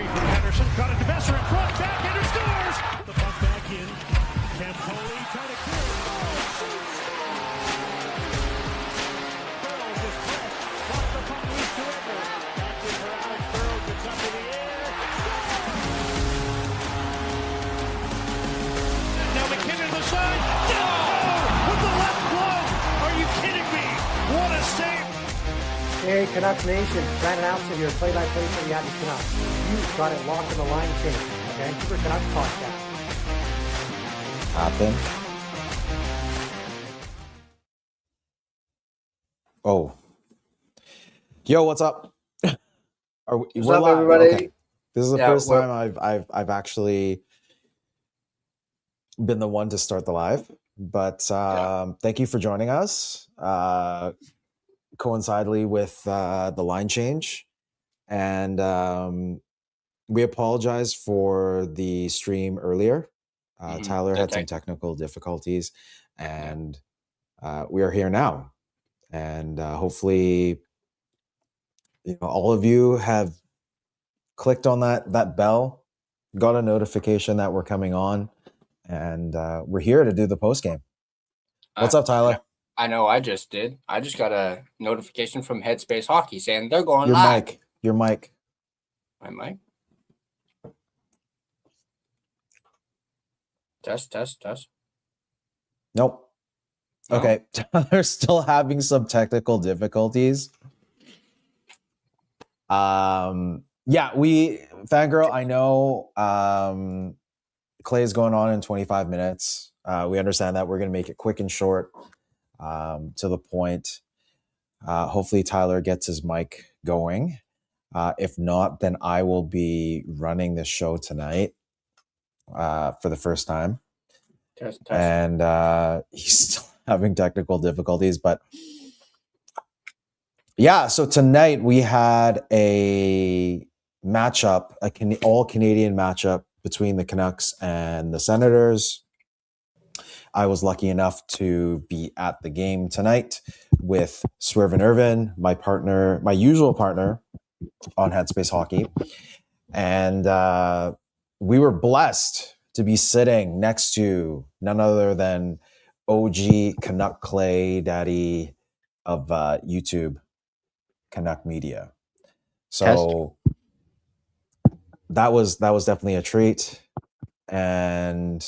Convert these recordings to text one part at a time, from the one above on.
three from Henderson. Got it to Messer in front. Backhander scores. The puck back in. Campoli trying to clear it. Burrows is fresh. Lost the puck loose to Edwards. Back in for Alex Burrows. It's up in the air. Now McKinnon to the side. Oh! With the left glove. Are you kidding me? What a save. Hey, Canucks Nation, Brandon Allen here, play-by-play for the Edmonton Canucks. You've got it locked in the line change, the Vancouver Canucks podcast. Happen. Oh. Yo, what's up? What's up, everybody? Okay. This is the first time I've actually been the one to start the live, but thank you for joining us. Coincidentally with the line change, and we apologize for the stream earlier. Tyler had some technical difficulties, and we are here now, and hopefully all of you have clicked on that bell, got a notification that we're coming on, and we're here to do the post game. What's up, Tyler? I know I just did. I just got a notification from Headspace Hockey saying they're going live. Your mic. My mic? Test. Nope. No. Okay. They're still having some technical difficulties. Fangirl, I know Clay's going on in 25 minutes. We understand that. We're going to make it quick and short. To the point. Hopefully Tyler gets his mic going. If not, then I will be running this show tonight for the first time. Test. And he's still having technical difficulties. But yeah, so tonight we had a matchup, all Canadian matchup between the Canucks and the Senators. I was lucky enough to be at the game tonight with Swerve and Irvin, my usual partner on Headspace Hockey. And we were blessed to be sitting next to none other than OG Canuck Clay Daddy of YouTube, Canuck Media. So that was definitely a treat. And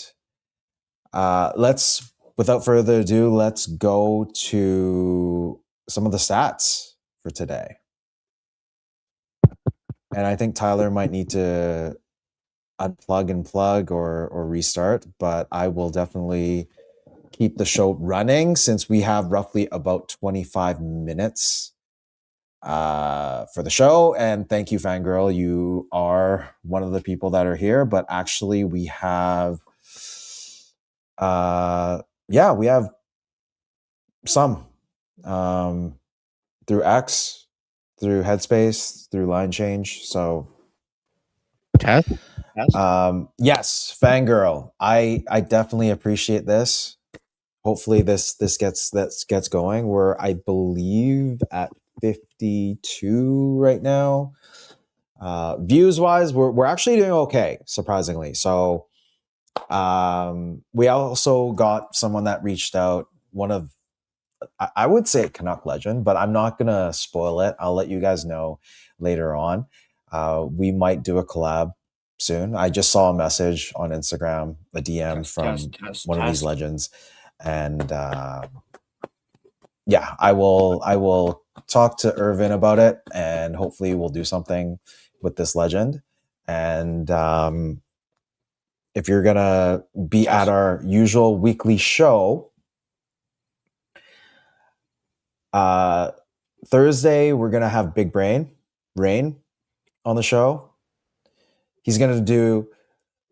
without further ado, let's go to some of the stats for today. And I think Tyler might need to unplug and plug or restart, but I will definitely keep the show running since we have roughly about 25 minutes for the show. And thank you, Fangirl. You are one of the people that are here, but actually we have we have some through X, through Headspace, through Line Change. So Test? Yes, Fangirl. I definitely appreciate this. Hopefully this gets going. We're, I believe, at 52 right now. Views wise, we're actually doing okay, surprisingly. So we also got someone that reached out, one of, I would say, Canuck legend, but I'm not gonna spoil it. I'll let you guys know later on. We might do a collab soon. I just saw a message on Instagram, a DM from one of these legends, and I will talk to Irvin about it, and hopefully we'll do something with this legend. And if you're gonna be at our usual weekly show, Thursday we're gonna have Big Rain on the show. He's gonna do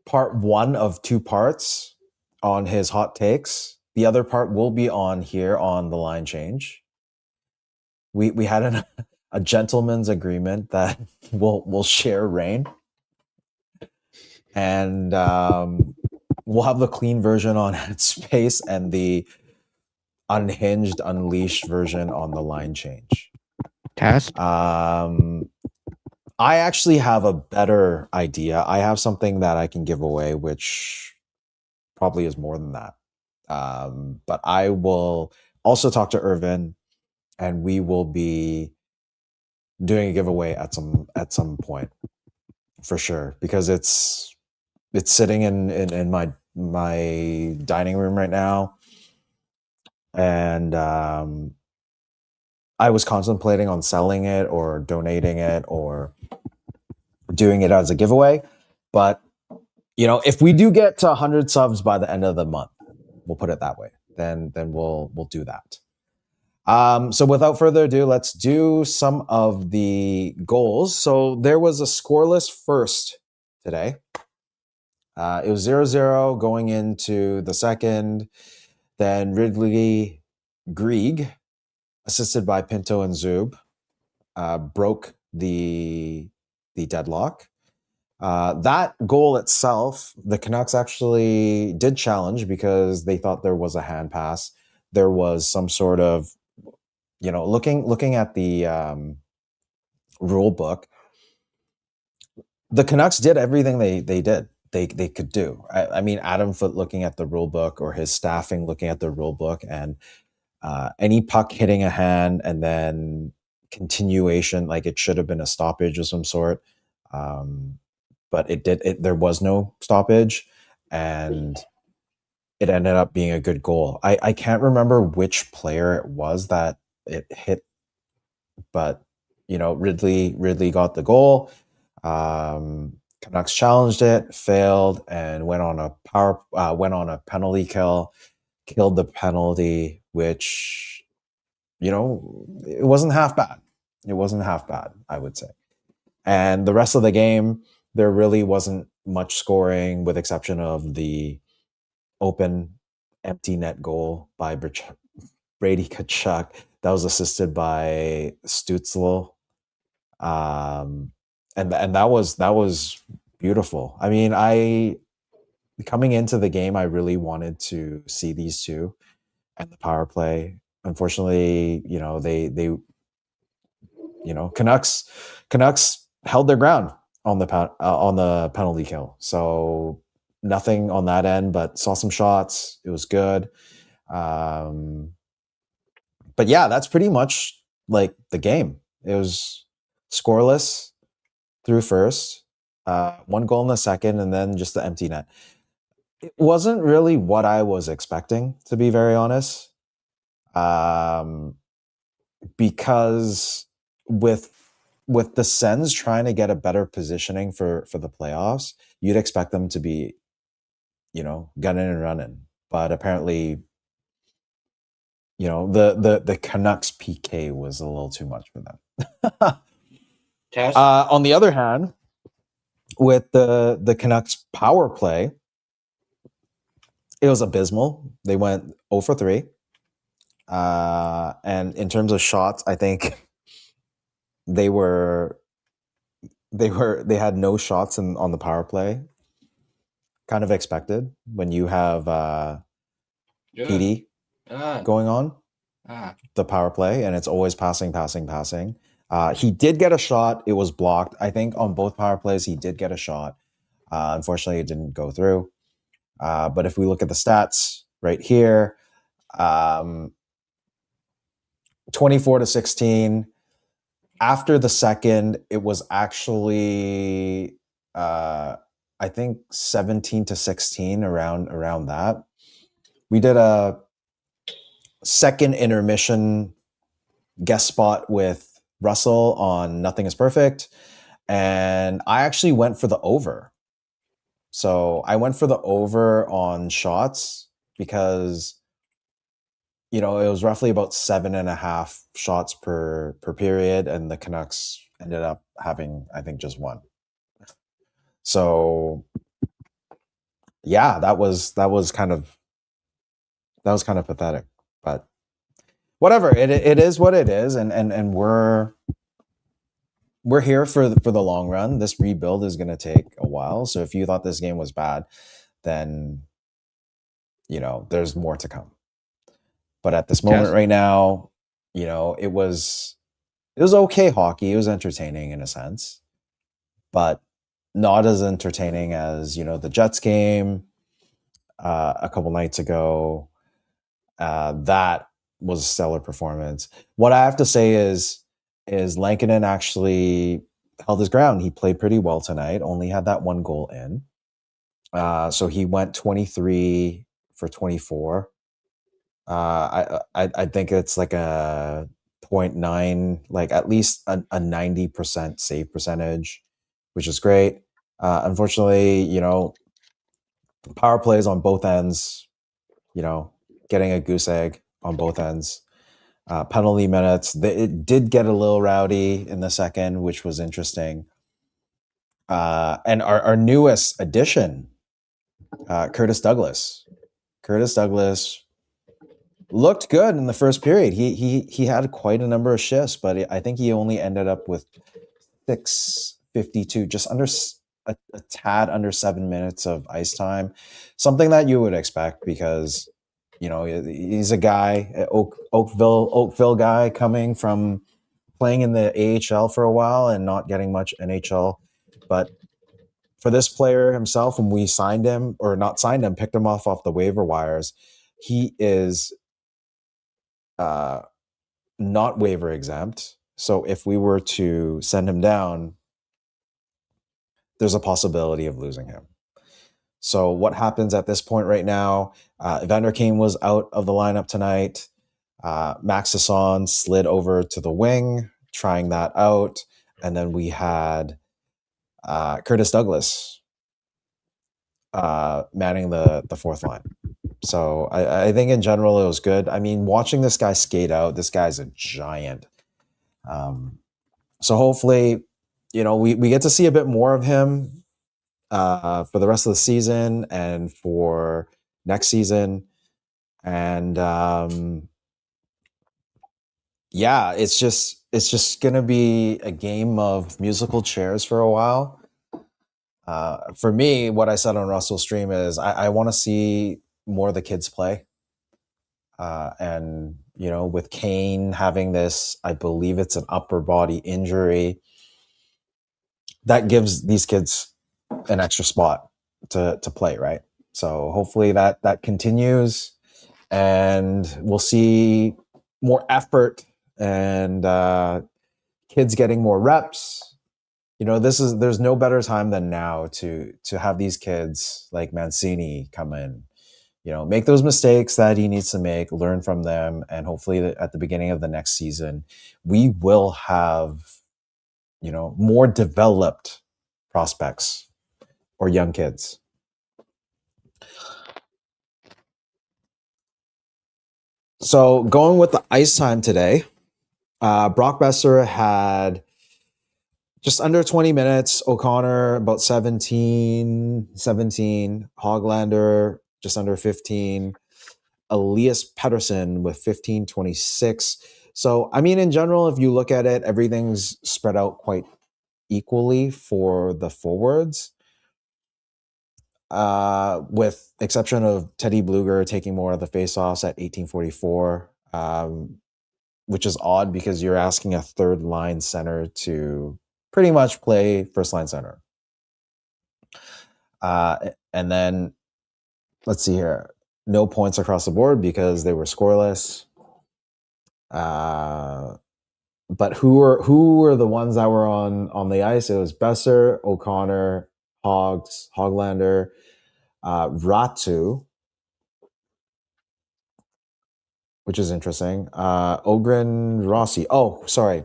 part 1 of 2 parts on his hot takes. The other part will be on here on the Line Change. We had a gentleman's agreement that we'll share Rain. And we'll have the clean version on Headspace and the unhinged, unleashed version on the Line Change. Test. I actually have a better idea. I have something that I can give away, which probably is more than that. But I will also talk to Irvin, and we will be doing a giveaway at some point for sure, because it's sitting in my dining room right now, and I was contemplating on selling it or donating it or doing it as a giveaway. But if we do get to 100 subs by the end of the month, we'll put it that way, then we'll do that. So without further ado, let's do some of the goals. So there was a scoreless first today. It was 0-0 going into the second. Then Ridley Grieg, assisted by Pinto and Zub, broke the deadlock. That goal itself, the Canucks actually did challenge because they thought there was a hand pass. There was some sort of, looking at the rule book, the Canucks did everything they did. They could do. I mean, Adam Foote looking at the rule book, or his staffing looking at the rule book, and any puck hitting a hand and then continuation, like it should have been a stoppage of some sort. But there was no stoppage, and it ended up being a good goal. I can't remember which player it was that it hit, but Ridley got the goal. Canucks challenged it, failed, and went on a penalty kill, killed the penalty, which it wasn't half bad. It wasn't half bad, I would say. And the rest of the game, there really wasn't much scoring, with exception of the open empty net goal by Brady Tkachuk that was assisted by Stützle. And that was beautiful. I mean, coming into the game, I really wanted to see these two and the power play. Unfortunately, they Canucks held their ground on the penalty kill. So nothing on that end, but saw some shots. It was good. But yeah, that's pretty much like the game. It was scoreless through first, one goal in the second, and then just the empty net. It wasn't really what I was expecting, to be very honest. Because with the Sens trying to get a better positioning for the playoffs, you'd expect them to be, gunning and running. But apparently, the Canucks PK was a little too much for them. On the other hand, with the Canucks power play, it was abysmal. They went 0 for 3. And in terms of shots, I think they had no shots on the power play. Kind of expected when you have PD going on the power play, and it's always passing. He did get a shot. It was blocked. I think on both power plays, he did get a shot. Unfortunately, it didn't go through. But if we look at the stats right here, 24-16. After the second, it was actually, I think 17-16, around that. We did a second intermission guest spot with Russell on Nothing is Perfect, and I actually went for the over. So I went for the over on shots because it was roughly about 7.5 shots per period, and the Canucks ended up having, I think, just one. So yeah, that was kind of pathetic, but whatever. It is what it is, and we're here for the long run. This rebuild is going to take a while. So if you thought this game was bad, then there's more to come. But at this moment right now, it was okay hockey. It was entertaining in a sense. but not as entertaining as, the Jets game a couple nights ago. That was a stellar performance. What I have to say is Lankinen actually held his ground. He played pretty well tonight, only had that one goal in. So he went 23 for 24. I think it's like a 0.9, like at least a 90% save percentage, which is great. Unfortunately, power plays on both ends, getting a goose egg on both ends. Penalty minutes, it did get a little rowdy in the second, which was interesting. And our newest addition, Curtis Douglas. Curtis Douglas looked good in the first period. He had quite a number of shifts, but I think he only ended up with 6:52, just under a tad under 7 minutes of ice time. Something that you would expect because he's a guy, Oakville guy, coming from playing in the AHL for a while and not getting much NHL. But for this player himself, when we signed him, or not signed him, picked him off the waiver wires, he is not waiver exempt. So if we were to send him down, there's a possibility of losing him. So what happens at this point right now? Evander Kane was out of the lineup tonight. Max Sasson slid over to the wing, trying that out. And then we had Curtis Douglas manning the fourth line. So I think in general it was good. I mean, watching this guy skate out, this guy's a giant. So hopefully, we get to see a bit more of him for the rest of the season and for next season. And it's just gonna be a game of musical chairs for a while. For me, what I said on Russell's stream is I want to see more of the kids play. And with Kane having this, I believe it's an upper body injury, that gives these kids an extra spot to play, right? So hopefully that continues, and we'll see more effort and kids getting more reps. There's no better time than now to have these kids like Mancini come in, make those mistakes that he needs to make, learn from them, and hopefully at the beginning of the next season, we will have, more developed prospects or young kids. So going with the ice time today, Brock Besser had just under 20 minutes. O'Connor about 17. Hoglander just under 15. Elias Pettersson with 15:26. So, I mean, in general, if you look at it, everything's spread out quite equally for the forwards, with exception of Teddy Bluger taking more of the faceoffs at 18:44, which is odd because you're asking a third line center to pretty much play first line center. And then let's see here. No points across the board because they were scoreless. But who were the ones that were on the ice? It was Besser, O'Connor, Hoglander, Ratu, which is interesting. Ogren, Rossi. Oh, sorry.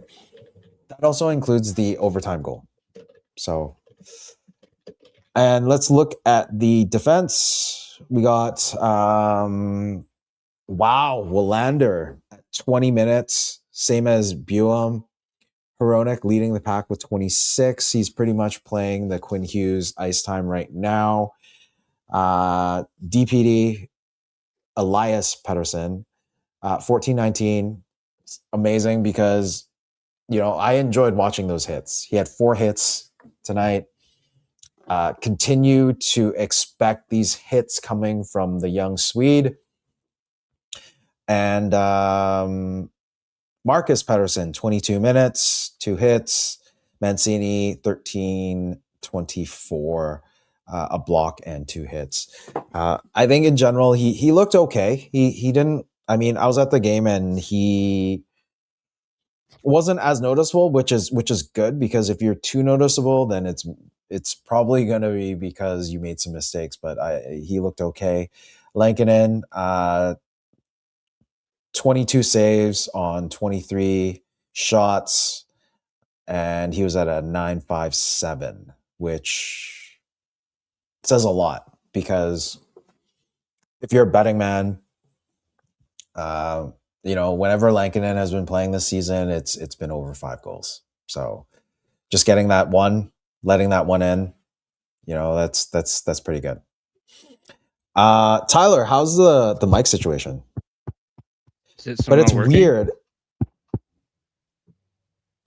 That also includes the overtime goal. So, and let's look at the defense. We got Willander at 20 minutes, same as Buum. Hronek leading the pack with 26. He's pretty much playing the Quinn Hughes ice time right now. DPD, Elias Pettersson, 14-19. Amazing because, I enjoyed watching those hits. He had 4 hits tonight. Continue to expect these hits coming from the young Swede. And Marcus Pettersson, 22 minutes, 2 hits. Mancini, 13, 24, a block and 2 hits. I think in general, he looked okay. He didn't, I mean, I was at the game and he wasn't as noticeable, which is good, because if you're too noticeable, then it's probably going to be because you made some mistakes, but he looked okay. Lankinen, 22 saves on 23 shots, and he was at a 9.57, which says a lot, because if you're a betting man, whenever Lankinen has been playing this season, it's been over 5 goals. So just getting that one, letting that one in, that's pretty good. Tyler, how's the mic situation? But it's working? weird.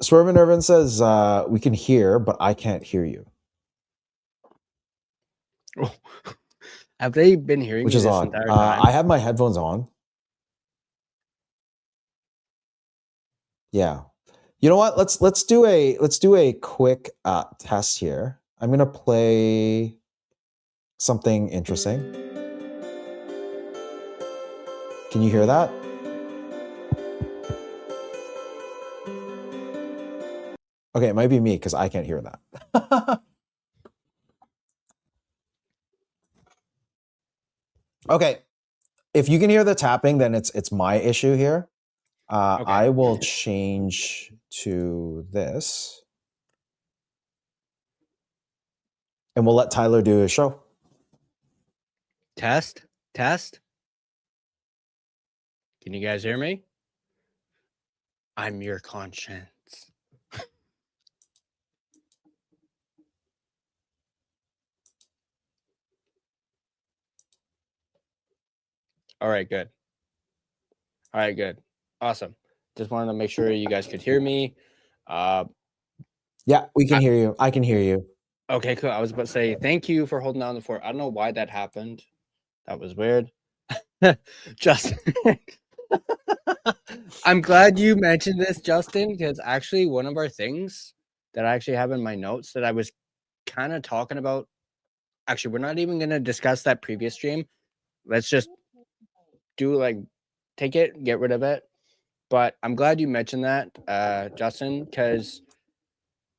Swerve Irvin says we can hear, but I can't hear you. Oh. Have they been hearing Which me is this odd. entire time? I have my headphones on. Yeah. You know what? Let's do a quick test here. I'm gonna play something interesting. Can you hear that? Okay, it might be me because I can't hear that. Okay. If you can hear the tapping, then it's my issue here. Okay. I will change to this. And we'll let Tyler do his show. Test. Can you guys hear me? I'm your conscience. All right, good. Awesome. Just wanted to make sure you guys could hear me. Yeah, we can hear you. I can hear you. Okay, cool. I was about to say thank you for holding down the fort. I don't know why that happened. That was weird. Justin, I'm glad you mentioned this, Justin, because actually one of our things that I actually have in my notes that I was kind of talking about. Actually, we're not even going to discuss that previous stream. Let's just take it, get rid of it. But I'm glad you mentioned that, Justin, because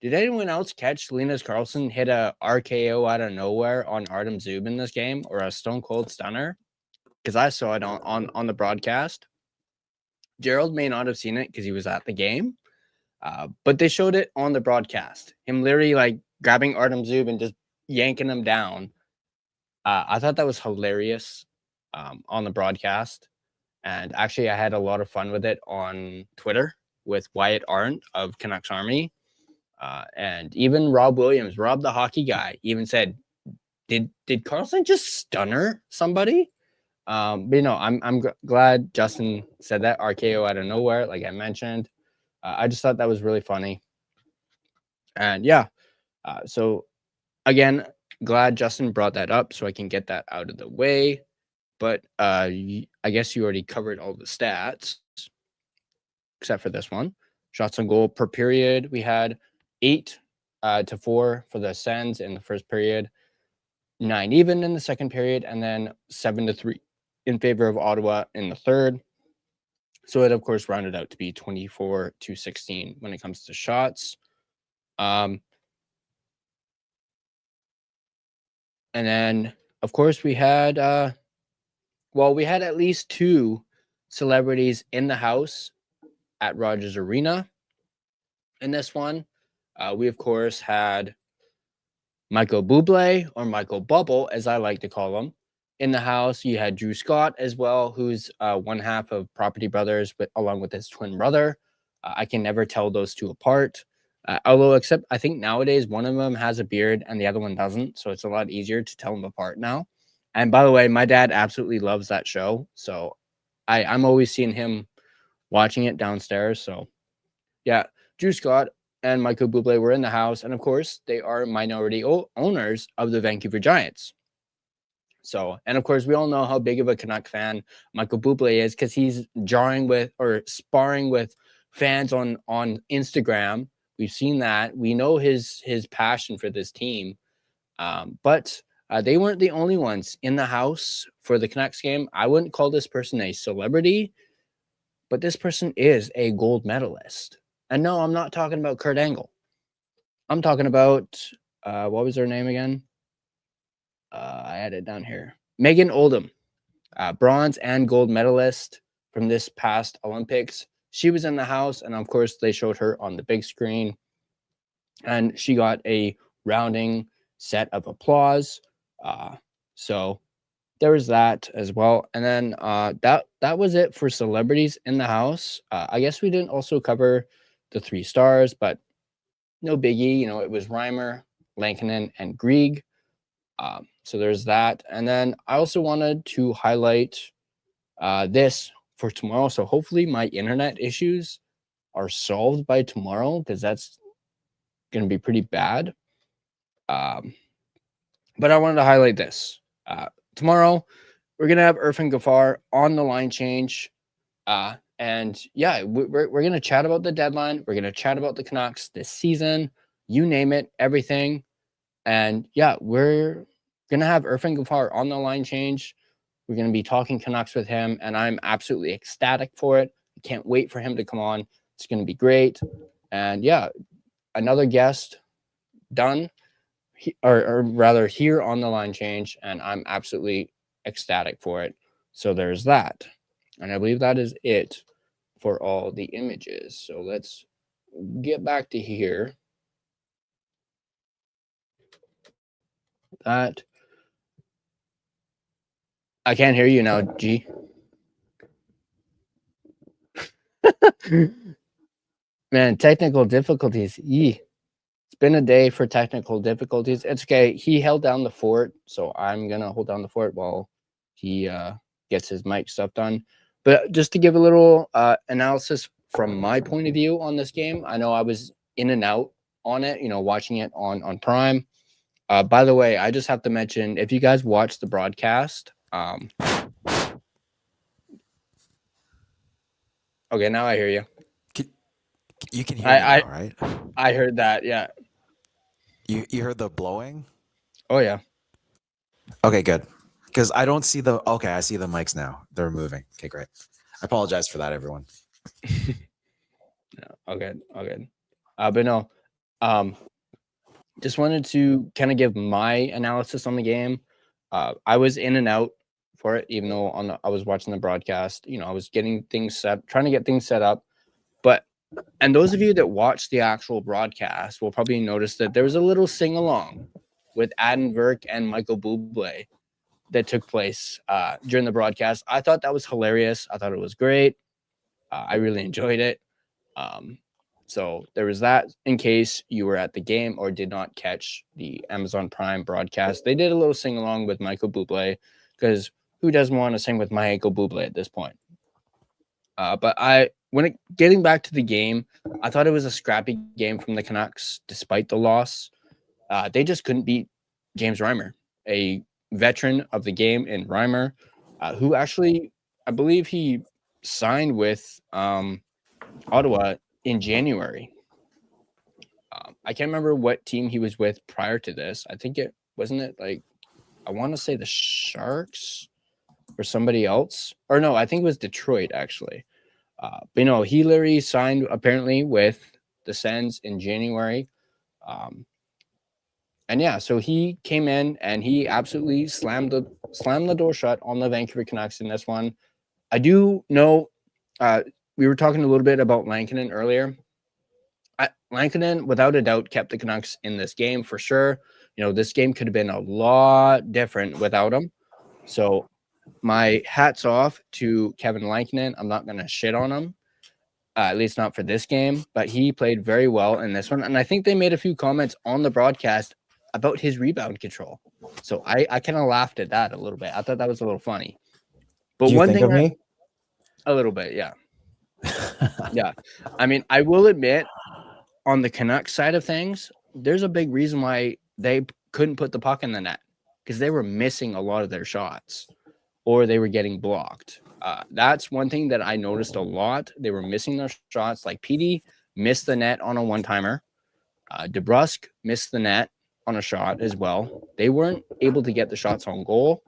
did anyone else catch Linus Karlsson hit a RKO out of nowhere on Artem Zub in this game, or a Stone Cold Stunner? Because I saw it on the broadcast. Gerald may not have seen it because he was at the game, but they showed it on the broadcast. Him literally grabbing Artem Zub and just yanking him down. I thought that was hilarious on the broadcast. And actually, I had a lot of fun with it on Twitter with Wyatt Arndt of Canucks Army. And even Rob Williams, Rob the hockey guy, even said, did Karlsson just stunner somebody? But I'm glad Justin said that. RKO out of nowhere, like I mentioned. I just thought that was really funny. And yeah, so again, glad Justin brought that up so I can get that out of the way. But I guess you already covered all the stats, except for this one. Shots on goal per period, we had 8 to 4 for the Sens in the first period, 9 even in the second period, and then 7 to 3 in favor of Ottawa in the third. So it, of course, rounded out to be 24 to 16 when it comes to shots. And then, of course, we had at least 2 celebrities in the house at Rogers Arena in this one. We, of course, had Michael Bublé, or Michael Bubble, as I like to call him, in the house. You had Drew Scott as well, who's one half of Property Brothers, along with his twin brother. I can never tell those two apart. Although, except I think nowadays one of them has a beard and the other one doesn't. So it's a lot easier to tell them apart now. And by the way, my dad absolutely loves that show. So I'm always seeing him watching it downstairs. So yeah, Drew Scott and Michael Bublé were in the house. And of course, they are minority owners of the Vancouver Giants. So, and of course, we all know how big of a Canuck fan Michael Bublé is, because he's sparring with fans on Instagram. We've seen that. We know his passion for this team. But they weren't the only ones in the house for the Canucks game. I wouldn't call this person a celebrity, but this person is a gold medalist. And no, I'm not talking about Kurt Angle. I'm talking about, what was her name again? I had it down here. Megan Oldham, bronze and gold medalist from this past Olympics. She was in the house, and of course, they showed her on the big screen. And she got a rounding set of applause. So there was that as well. And then that was it for celebrities in the house. I guess we didn't also cover the 3 stars, but no biggie. You know, it was Reimer, Lankinen, and Grieg. So there's that. And then I also wanted to highlight this for tomorrow. So hopefully my internet issues are solved by tomorrow, because that's going to be pretty bad. But I wanted to highlight this. Tomorrow, we're going to have Irfan Gaffar on the line change. And yeah, we're going to chat about the deadline. We're going to chat about the Canucks this season. You name it, everything. And yeah, we're going to have Irfan Gaffar on the line change. We're going to be talking Canucks with him, and I'm absolutely ecstatic for it. I can't wait for him to come on. It's going to be great. And yeah, another guest done, or rather here on the line change, and I'm absolutely ecstatic for it. So there's that. And I believe that is it for all the images. So let's get back to here. That I can't hear you now, G. Man, technical difficulties. It's been a day for technical difficulties. It's okay. He held down the fort, so I'm gonna hold down the fort while he gets his mic stuff done. But just to give a little analysis from my point of view on this game, I know I was in and out on it, you know, watching it on Prime. By the way, I just have to mention, if you guys watch the broadcast, okay, now I hear you. You can hear me now, right? I heard that, yeah. You heard the blowing? Oh, yeah. Okay, good. Because I don't see the... Okay, I see the mics now. They're moving. Okay, great. I apologize for that, everyone. No, okay. But no, just wanted to kind of give my analysis on the game. I was in and out for it, even though I was watching the broadcast. You know, I was getting things trying to get things set up. And those of you that watched the actual broadcast will probably notice that there was a little sing-along with Adam Verk and Michael Bublé that took place during the broadcast. I thought that was hilarious. I thought it was great. I really enjoyed it. So there was that, in case you were at the game or did not catch the Amazon Prime broadcast. They did a little sing-along with Michael Bublé, because who doesn't want to sing with Michael Bublé at this point? But getting back to the game, I thought it was a scrappy game from the Canucks, despite the loss. They just couldn't beat James Reimer, a veteran of the game in Reimer, who actually, I believe he signed with Ottawa in January. I can't remember what team he was with prior to this. I think I want to say the Sharks or somebody else. Or no, I think it was Detroit, actually. But you know, he literally signed apparently with the Sens in January. And yeah, so he came in and he absolutely slammed the door shut on the Vancouver Canucks in this one. I do know we were talking a little bit about Lankinen earlier. Lankinen, without a doubt, kept the Canucks in this game for sure. You know, this game could have been a lot different without him. So my hat's off to Kevin Lankinen. I'm not going to shit on him, at least not for this game, but he played very well in this one. And I think they made a few comments on the broadcast about his rebound control. So I kind of laughed at that a little bit. I thought that was a little funny. But Do you think of me? A little bit, yeah. Yeah. I mean, I will admit, on the Canucks side of things, there's a big reason why they couldn't put the puck in the net, because they were missing a lot of their shots or they were getting blocked. That's one thing that I noticed a lot. They were missing their shots. Like PD missed the net on a one-timer. DeBrusk missed the net on a shot as well. They weren't able to get the shots on goal.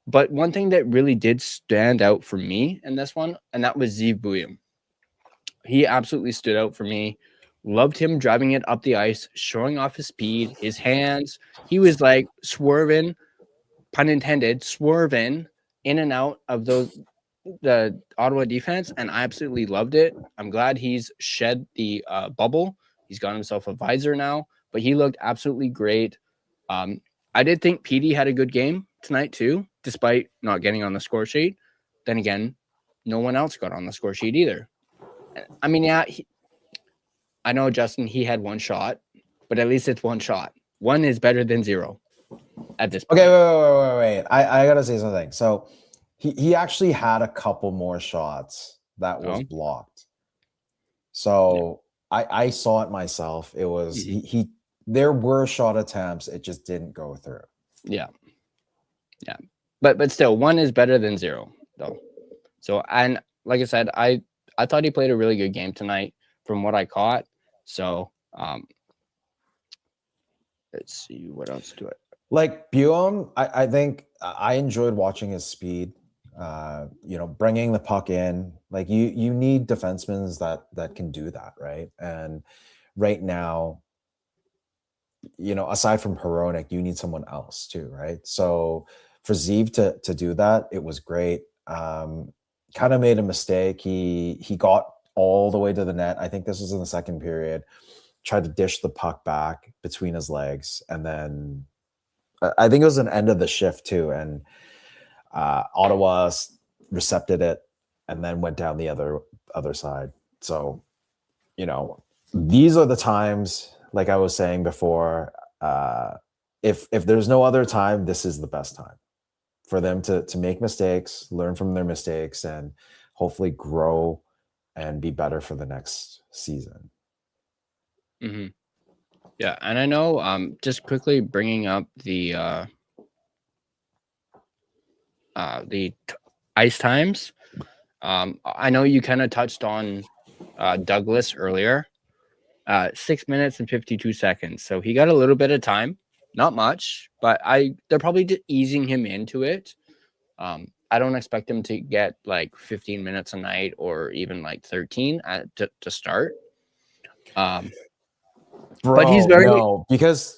But one thing that really did stand out for me in this one, and that was Zeev Buium. He absolutely stood out for me. Loved him driving it up the ice, showing off his speed, his hands. He was like swerving, pun intended, swerving in and out of the Ottawa defense, and I absolutely loved it. I'm glad he's shed the bubble. He's got himself a visor now, but he looked absolutely great. I did think Petey had a good game tonight too, despite not getting on the score sheet. Then again, no one else got on the score sheet either. I mean, yeah, I know, Justin, he had one shot, but at least it's one shot. One is better than zero at this point. Okay, wait. I got to say something. So he actually had a couple more shots that was blocked. So I saw it myself. It was there were shot attempts. It just didn't go through. Yeah. But still, one is better than zero, though. So, and like I said, I thought he played a really good game tonight from what I caught. So, let's see what else to it. Like Buium, I think I enjoyed watching his speed. Bringing the puck in. Like you need defensemen that can do that, right? And right now, aside from Hronek, you need someone else too, right? So for Zeev to do that, it was great. Kind of made a mistake. He got all the way to the net. I think this was in the second period. Tried to dish the puck back between his legs, and then I think it was an end of the shift too. And Ottawa recepted it and then went down the other side. So, these are the times, like I was saying before, if there's no other time, this is the best time for them to make mistakes, learn from their mistakes, and hopefully grow and be better for the next season. Mm-hmm. Yeah, and I know, just quickly bringing up the ice times. I know you kind of touched on Douglas earlier. 6 minutes and 52 seconds. So he got a little bit of time, not much, but they're probably easing him into it. I don't expect him to get like 15 minutes a night or even like 13 to start. But he's very noticeable. Because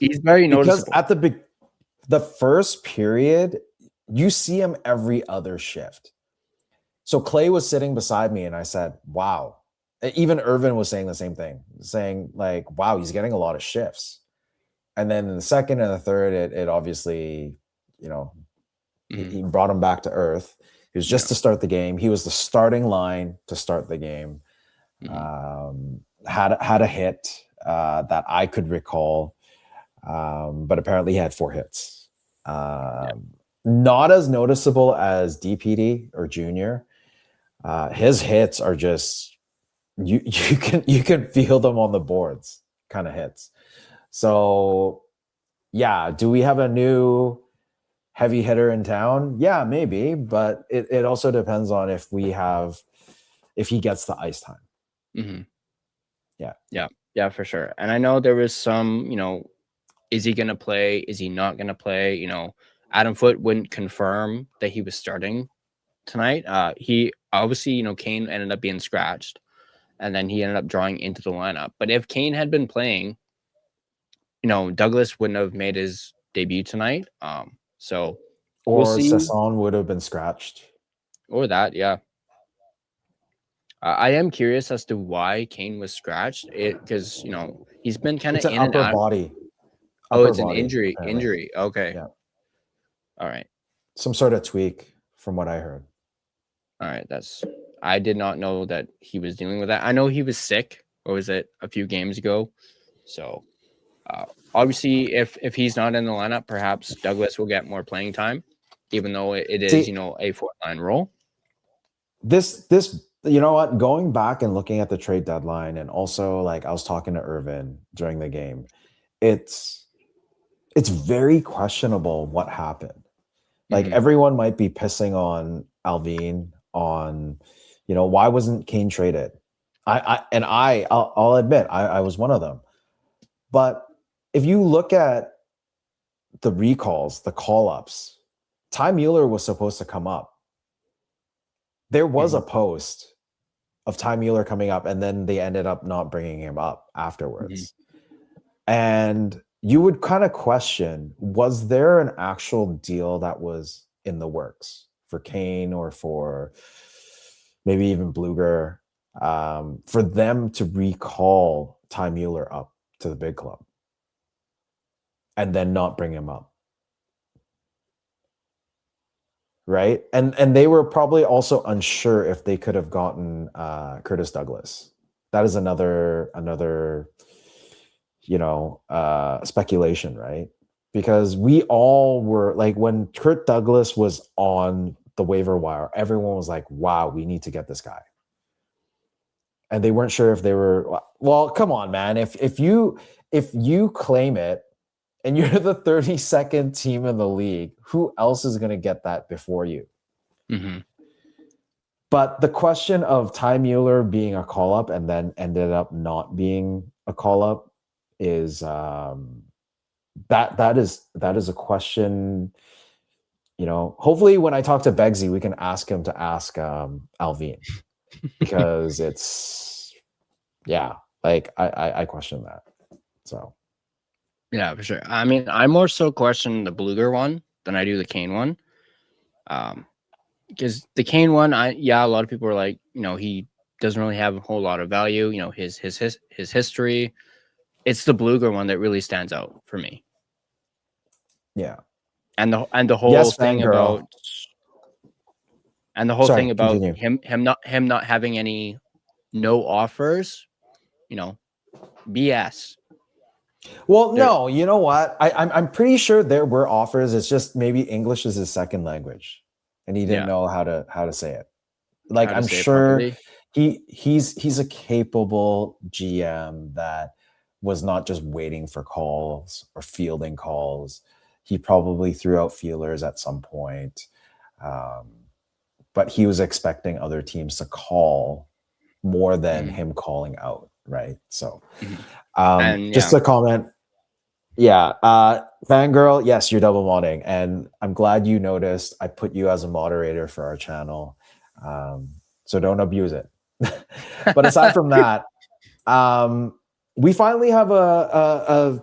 at the first period, you see him every other shift. So Clay was sitting beside me and I said, wow. Even Irvin was saying the same thing, saying like, wow, he's getting a lot of shifts. And then in the second and the third, it obviously, he brought him back to earth. It was just to start the game. He was the starting line to start the game. Had a hit that I could recall, but apparently he had 4 hits. Not as noticeable as DPD or Junior. His hits are just you can feel them on the boards, kind of hits. So yeah, do we have a new heavy hitter in town? Yeah, maybe, but it also depends on if he gets the ice time. Mm-hmm. Yeah, for sure. And I know there was some, is he going to play? Is he not going to play? Adam Foote wouldn't confirm that he was starting tonight. He obviously, Kane ended up being scratched, and then he ended up drawing into the lineup. But if Kane had been playing, Douglas wouldn't have made his debut tonight. So we'll see. Sasson would have been scratched. Or that, yeah. I am curious as to why Kane was scratched. Because he's been kind of in and out. Body. It's an injury. Apparently. Injury. Okay. Yeah. All right. Some sort of tweak, from what I heard. All right. I did not know that he was dealing with that. I know he was sick, or was it a few games ago? So, obviously, if he's not in the lineup, perhaps Douglas will get more playing time, even though it is, a 4th-line role. This, you know what? Going back and looking at the trade deadline, and also like I was talking to Irvin during the game, it's very questionable what happened. Like everyone might be pissing on Alvin on, why wasn't Kane traded? I'll admit I was one of them. But if you look at the recalls, the call-ups, Ty Mueller was supposed to come up. There was a post of Ty Mueller coming up, and then they ended up not bringing him up afterwards. And you would kind of question, was there an actual deal that was in the works for Kane or for maybe even Bluger, for them to recall Ty Mueller up to the big club and then not bring him up? Right? And they were probably also unsure if they could have gotten Curtis Douglas. That is another speculation, right? Because we all were like, when Kurt Douglas was on the waiver wire, everyone was like, wow, we need to get this guy. And they weren't sure if they were, well, come on, man. If you claim it and you're the 32nd team in the league, who else is going to get that before you? But the question of Ty Mueller being a call-up and then ended up not being a call-up is that is a question. Hopefully when I talk to Beggsy, we can ask him to ask Alvin, because it's I question that. So yeah, for sure. I mean, I more so question the Bluger one than I do the Kane one. Because the Kane one, a lot of people are like, he doesn't really have a whole lot of value. His history. It's the Bluger one that really stands out for me. Yeah, and the whole thing about continue. him not having any offers, BS. Well, no, you know what? I'm pretty sure there were offers. It's just maybe English is his second language, and he didn't know how to say it. Like, I'm sure he's a capable GM that was not just waiting for calls or fielding calls. He probably threw out feelers at some point, but he was expecting other teams to call more than him calling out, right? So, just a comment. Yeah, Fangirl, yes, you're double modding, and I'm glad you noticed. I put you as a moderator for our channel, so don't abuse it. But aside from that, we finally have a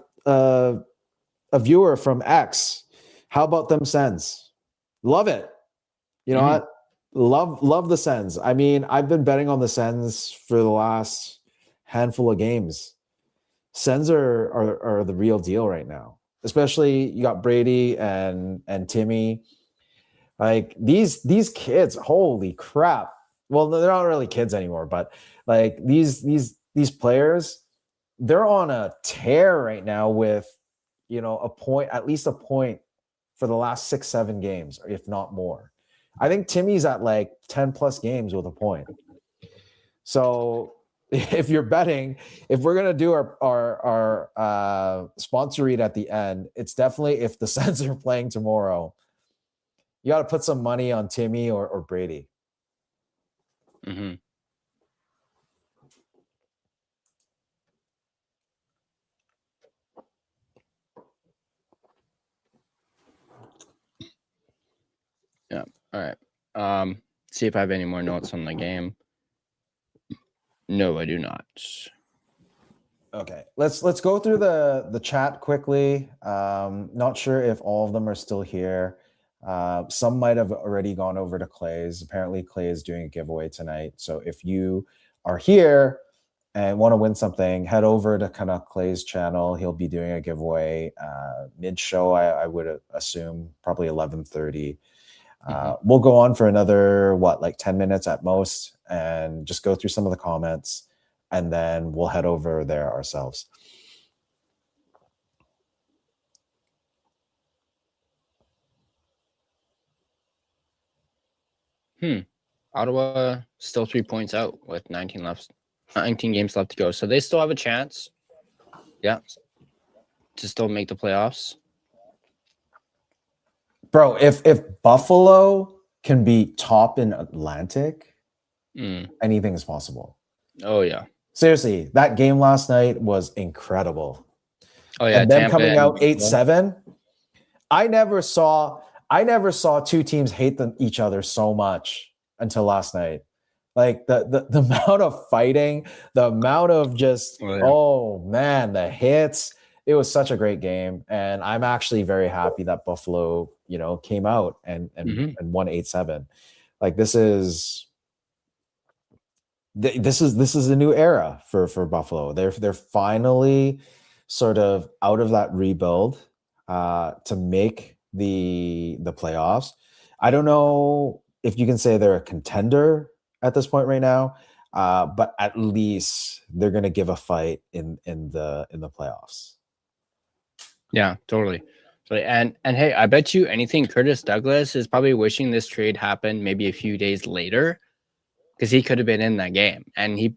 viewer from X. How about them Sens? Love it. You know what? Love the Sens. I mean, I've been betting on the Sens for the last handful of games. Sens are the real deal right now. Especially you got Brady and Timmy. Like these kids, holy crap. Well, they're not really kids anymore, but like these players, they're on a tear right now with, at least a point for the last 6-7 games, if not more. I think Timmy's at like 10 plus games with a point. So if you're betting, if we're going to do our sponsor read at the end, it's definitely, if the Sens are playing tomorrow, you got to put some money on Timmy or Brady. Yeah. All right. See if I have any more notes on the game. No, I do not. Okay, let's go through the chat quickly. Not sure if all of them are still here. Some might have already gone over to Clay's. Apparently, Clay is doing a giveaway tonight. So if you are here and want to win something, head over to Canuck Clay's channel. He'll be doing a giveaway mid-show. I would assume probably 11:30. We'll go on for another 10 minutes at most, and just go through some of the comments, and then we'll head over there ourselves. Ottawa still 3 points out with 19 games left to go, so they still have a chance. Yeah, to still make the playoffs. Bro, if Buffalo can be top in Atlantic, anything is possible. Oh, yeah. Seriously, that game last night was incredible. Oh yeah, and them Tampa coming and out Buffalo. 8-7. I never saw two teams hate each other so much until last night. Like the amount of fighting, the amount of just oh man, the hits. It was such a great game, and I'm actually very happy that Buffalo, came out and won 8-7. Like this is a new era for Buffalo. They're finally sort of out of that rebuild to make the playoffs. I don't know if you can say they're a contender at this point right now, but at least they're going to give a fight in the playoffs. Yeah, totally. And hey, I bet you anything Curtis Douglas is probably wishing this trade happened maybe a few days later, because he could have been in that game and he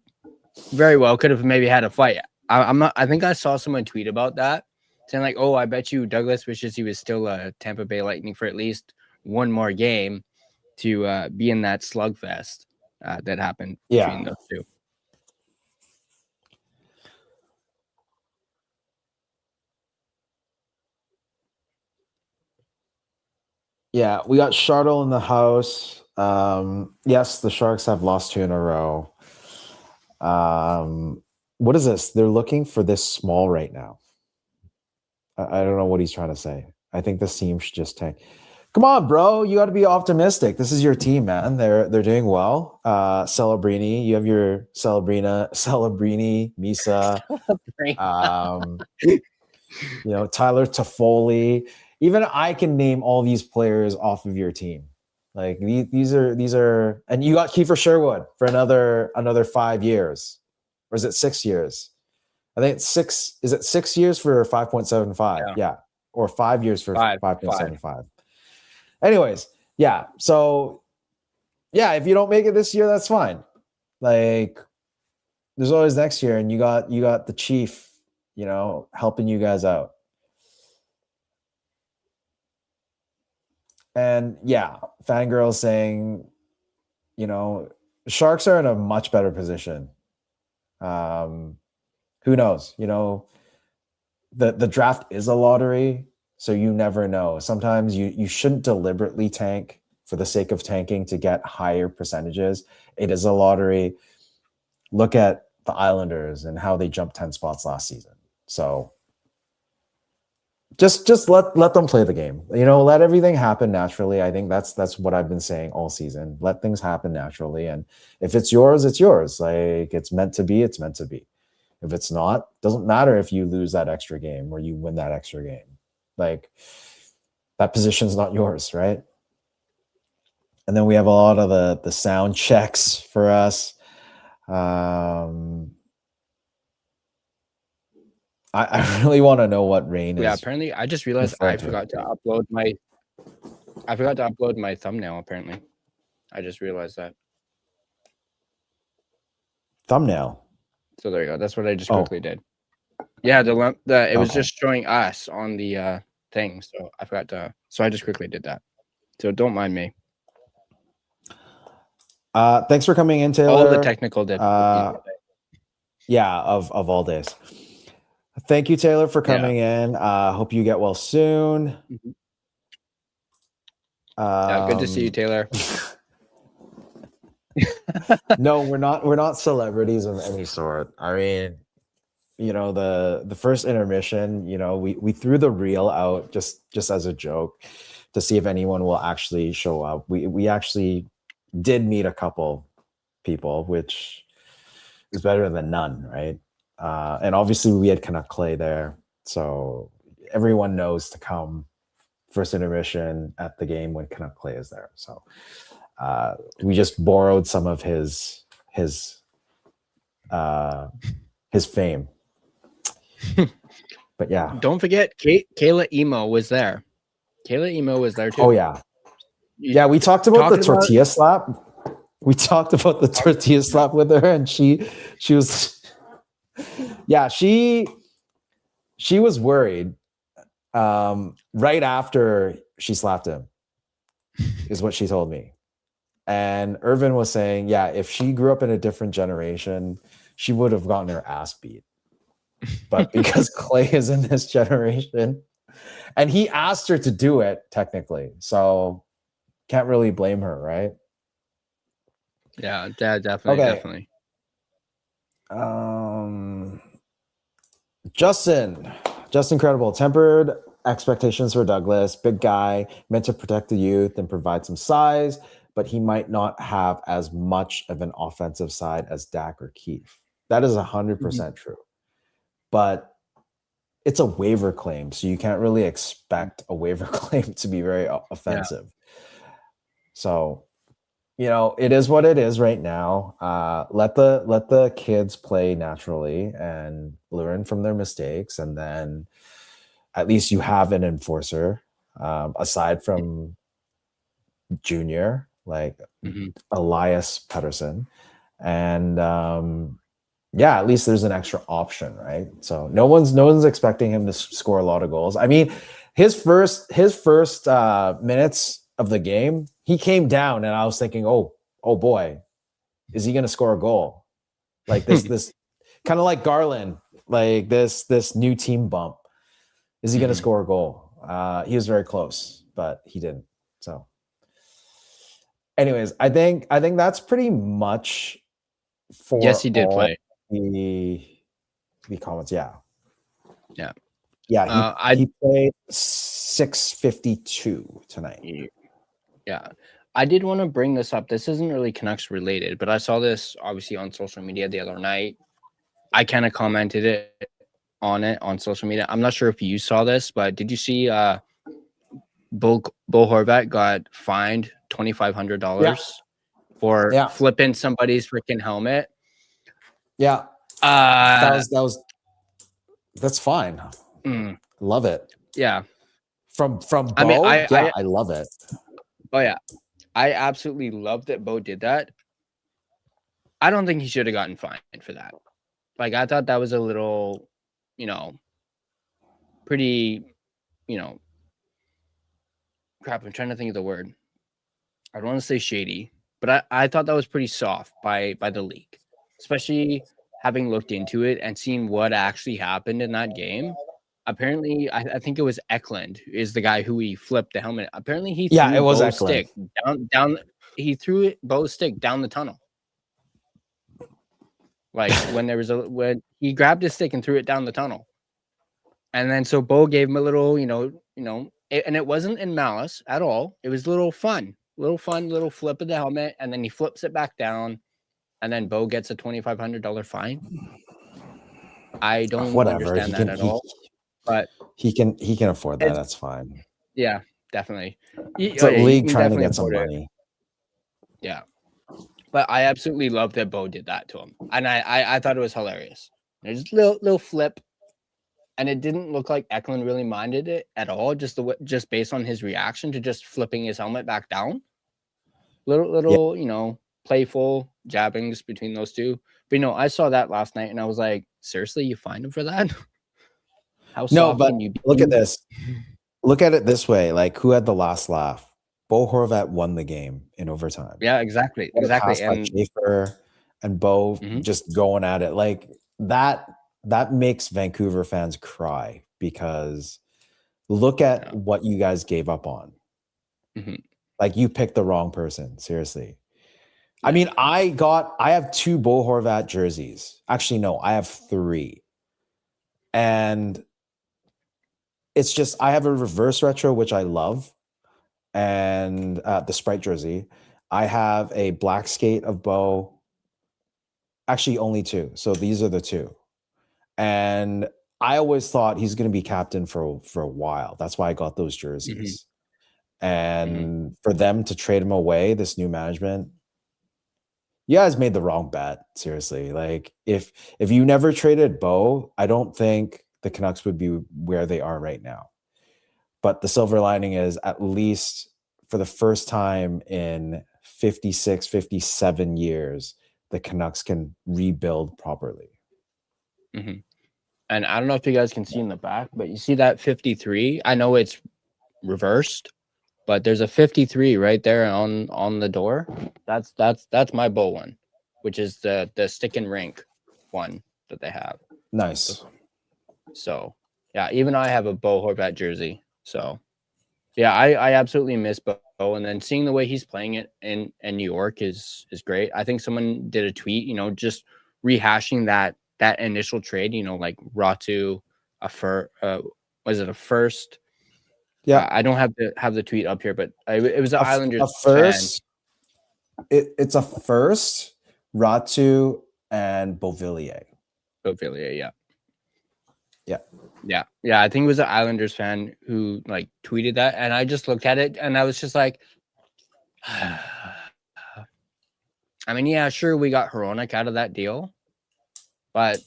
very well could have maybe had a fight. I think I saw someone tweet about that, saying like, oh, I bet you Douglas wishes he was still a Tampa Bay Lightning for at least one more game to be in that slugfest that happened between those two. Yeah, we got Charlotte in the house. Yes, the Sharks have lost 2 in a row. What is this? They're looking for this small right now. I don't know what he's trying to say. I think this team should just tank. Come on, bro. You got to be optimistic. This is your team, man. They're doing well. Celebrini, you have your Celebrini, Misa, Tyler Toffoli. Even I can name all these players off of your team. Like these are, and you got Kiefer Sherwood for another 5 years, or is it 6 years? I think it's 6. Is it 6 years for 5.75? Yeah, or 5 years for 5.75. Anyways, yeah. So, yeah, if you don't make it this year, that's fine. Like, there's always next year, and you got the Chief, helping you guys out. And yeah, Fangirl saying, Sharks are in a much better position. Who knows? The draft is a lottery, so you never know. Sometimes you shouldn't deliberately tank for the sake of tanking to get higher percentages. It is a lottery. Look at the Islanders and how they jumped 10 spots last season. So just let them play the game. Let everything happen naturally. I think that's what I've been saying all season. Let things happen naturally, and if it's yours, it's yours. Like it's meant to be, it's meant to be. If it's not, doesn't matter if you lose that extra game or you win that extra game. Like that position's not yours, right? And then we have a lot of the sound checks for us. I really want to know what Rain is. Yeah, apparently I just realized I forgot to upload my thumbnail. Apparently, I just realized that thumbnail. So there you go. That's what I just quickly did. Yeah, it was just showing us on the thing, so I forgot to. So I just quickly did that. So don't mind me. Thanks for coming in, Taylor. All the technical difficulties. Yeah, of all days. Thank you, Taylor, for coming in. Hope you get well soon. Good to see you, Taylor. No, we're not celebrities of any sort. I mean, the first intermission, we threw the reel out just as a joke to see if anyone will actually show up. We actually did meet a couple people, which is better than none, right? And obviously we had Canuck Clay there, so everyone knows to come first intermission at the game when Canuck Clay is there. So we just borrowed some of his fame. But yeah, don't forget Kayla Emo was there. Kayla Emo was there too. Oh yeah, we talked about the tortilla slap. We talked about the tortilla slap with her, and she was. Yeah, she was worried right after she slapped him, is what she told me. And Irvin was saying, yeah, if she grew up in a different generation, she would have gotten her ass beat. but because Clay is in this generation, and he asked her to do it technically, so can't really blame her, right? Yeah, definitely, Okay. definitely. Justin Credible, tempered expectations for Douglas, big guy, meant to protect the youth and provide some size, but he might not have as much of an offensive side as Dak or Keefe. That is 100% true. But it's a waiver claim, so you can't really expect a waiver claim to be very offensive. So, it is what it is right now. Let the kids play naturally and learn from their mistakes, and then at least you have an enforcer aside from Junior, like Elias Pettersson, and at least there's an extra option, right? So no one's expecting him to score a lot of goals. I mean, his first minutes of the game, he came down, and I was thinking, oh boy, is he going to score a goal? Like this kind of like Garland, like this new team bump. Is he going to score a goal? He was very close, but he didn't. So, anyways, I think that's pretty much for Yes, he did play. The comments. Yeah. He played 652 tonight. Yeah. I did want to bring this up. This isn't really Canucks related, but I saw this obviously on social media the other night. I kind of commented on it on social media. I'm not sure if you saw this, but did you see Bo Horvat got fined $2,500 for flipping somebody's freaking helmet? Yeah. That's fine. Love it. Yeah. From Bo, I love it. Oh yeah. I absolutely love that Bo did that. I don't think he should have gotten fined for that. Like, I thought that was a little, pretty, crap, I'm trying to think of the word. I don't want to say shady, but I thought that was pretty soft by the league, especially having looked into it and seen what actually happened in that game. Apparently, I think it was Eklund is the guy who he flipped the helmet. Apparently, he threw Bo's stick down. He threw Bo's stick down the tunnel. Like when he grabbed his stick and threw it down the tunnel, and then so Bo gave him a little, and it wasn't in malice at all. It was a little flip of the helmet, and then he flips it back down, and then Bo gets a $2,500 fine. I don't understand that at all. But he can afford that. That's fine. Yeah, definitely. It's a league trying to get some money. Yeah, but I absolutely love that Bo did that to him, and I thought it was hilarious. There's a little flip, and it didn't look like Eklund really minded it at all. Just based on his reaction to just flipping his helmet back down. Little, playful jabbings between those two. But I saw that last night, and I was like, seriously, you fined him for that? Can you look at this. Look at it this way. Like, who had the last laugh? Bo Horvat won the game in overtime. Yeah, exactly. And Schaefer and Bo just going at it. Like, that makes Vancouver fans cry, because look at what you guys gave up on. Like, you picked the wrong person. Seriously. I mean, I have 2 Bo Horvat jerseys. Actually, no, I have 3. And it's just, I have a reverse retro, which I love, and the Sprite jersey. I have a black skate of Bo. Actually, only 2. So these are the 2. And I always thought he's going to be captain for a while. That's why I got those jerseys. And for them to trade him away, this new management, you guys made the wrong bet. Seriously. Like, if you never traded Bo, I don't think the Canucks would be where they are right now. But the silver lining is, at least for the first time in 56, 57 years, the Canucks can rebuild properly. And I don't know if you guys can see in the back, but you see that 53? I know it's reversed, but there's a 53 right there on the door. That's my Bo one, which is the stick and rink one that they have. Nice. So yeah, even I have a Bo Horvat jersey. So yeah, I absolutely miss Bo, and then seeing the way he's playing it in New York is great. I think someone did a tweet, just rehashing that initial trade, like Ratu, was it a first? Yeah, I don't have the tweet up here, but it was the Islanders a first. It's a first, Ratu and Beauvillier. Beauvillier, Yeah. Yeah. I think it was an Islanders fan who like tweeted that, and I just looked at it and I was just like, I mean, yeah, sure, we got Hronek out of that deal, but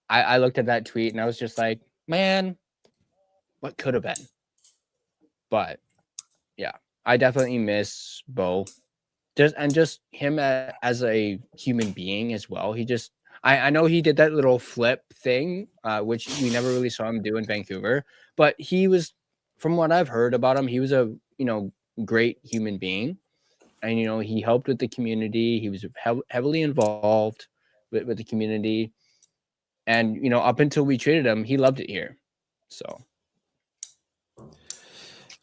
I looked at that tweet and I was just like, man, what could have been? But yeah, I definitely miss Bo, just him as a human being as well. He just. I know he did that little flip thing, which we never really saw him do in Vancouver, but he was, from what I've heard about him, he was a, great human being. And, he helped with the community. He was heavily involved with the community. And, up until we traded him, he loved it here. So.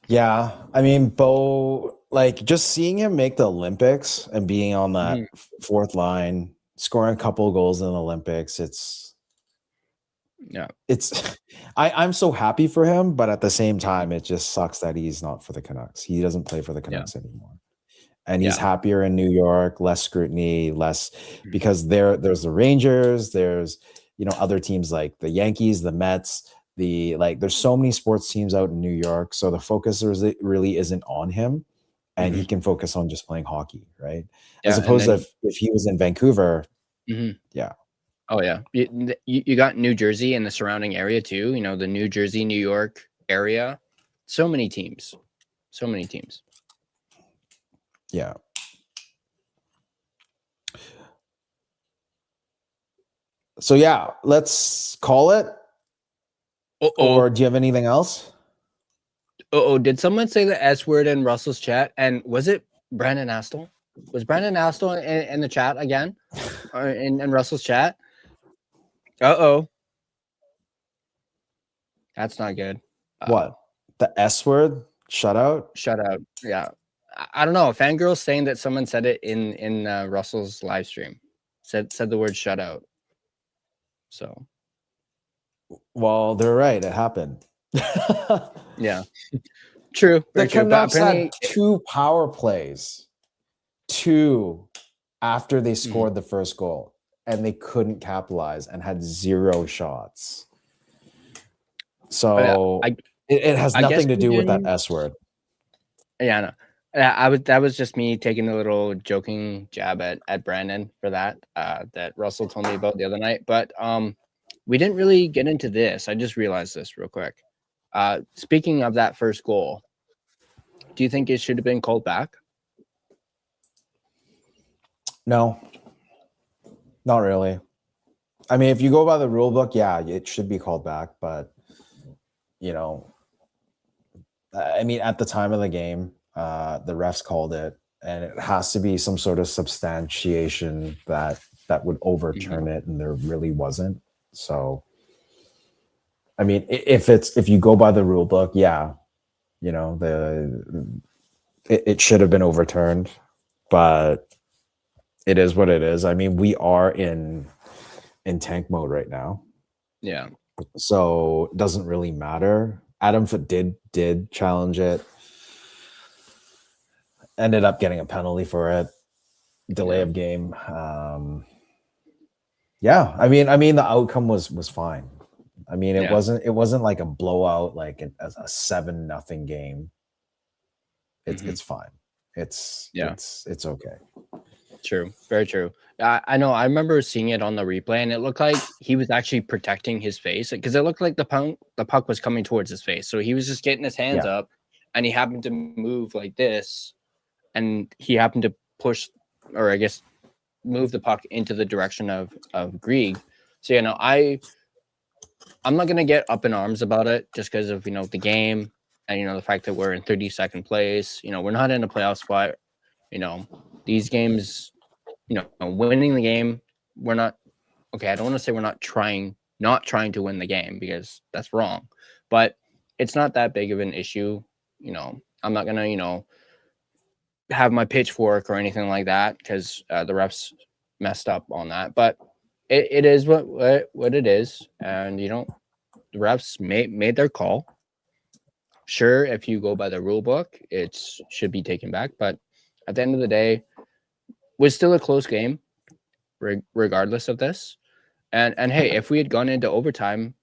Yeah. I mean, Bo, like just seeing him make the Olympics and being on that fourth line, scoring a couple of goals in the Olympics, I'm so happy for him, but at the same time, it just sucks that he's not for the Canucks. He doesn't play for the Canucks anymore. And he's happier in New York, less scrutiny, because there's the Rangers, there's, other teams like the Yankees, the Mets, there's so many sports teams out in New York. So the focus really isn't on him. And he can focus on just playing hockey, right? As opposed to if he was in Vancouver, yeah. Oh yeah, you got New Jersey and the surrounding area too. The New Jersey, New York area. So many teams. Yeah. So yeah, let's call it. Or do you have anything else? Did someone say the S word in Russell's chat? And was it Brandon Astle? Was Brandon Astle in the chat again? Or in Russell's chat? That's not good. What? The S word? Shut out? Shut out. Yeah. I don't know. A fangirl's saying that someone said it in Russell's live stream. Said the word shut out. So. Well, they're right. It happened. Yeah. True. The Canucks had 2 power plays. 2 after they scored the first goal, and they couldn't capitalize and had 0 shots. So it has nothing to do with that S word. Yeah, I know. That was just me taking a little joking jab at Brandon for that Russell told me about the other night. But we didn't really get into this. I just realized this real quick. Speaking of that first goal, do you think it should have been called back? No, not really. I mean, if you go by the rule book, yeah, it should be called back. But, I mean, at the time of the game, the refs called it, and it has to be some sort of substantiation that would overturn it, and there really wasn't. So, I mean, if you go by the rule book, yeah, it should have been overturned, but it is what it is. I mean, we are in tank mode right now. Yeah. So it doesn't really matter. Adam Foote did challenge it. Ended up getting a penalty for it. Delay of game. Yeah. I mean the outcome was fine. I mean, it wasn't like a blowout, like a 7-0 game. It's fine. It's okay. True. Very true. I know. I remember seeing it on the replay, and it looked like he was actually protecting his face because it looked like the puck was coming towards his face. So he was just getting his hands up, and he happened to move like this, and he happened to push, or I guess move the puck into the direction of Grieg. So I'm not gonna get up in arms about it just because of the game and the fact that we're in 32nd place. We're not in a playoff spot. These games, winning the game, we're not okay. I don't want to say we're not trying not trying to win the game, because that's wrong. But it's not that big of an issue. I'm not gonna, have my pitchfork or anything like that, because the refs messed up on that. But it is what it is, and the refs made their call. Sure, if you go by the rule book, it should be taken back. But at the end of the day, it was still a close game, regardless of this. And hey, if we had gone into overtime,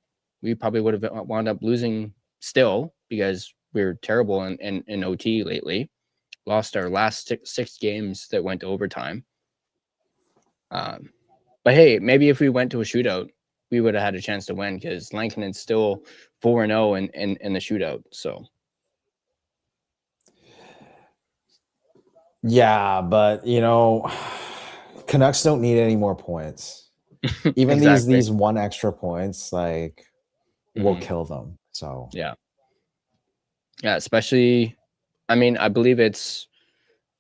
we probably would have wound up losing still, because we're terrible in OT lately. Lost our last six games that went to overtime. But hey, maybe if we went to a shootout, we would have had a chance to win, because Lankinen's still 4-0 in the shootout. So yeah, but Canucks don't need any more points. Even exactly. these one extra points, like, will kill them. So yeah, especially, I mean, I believe it's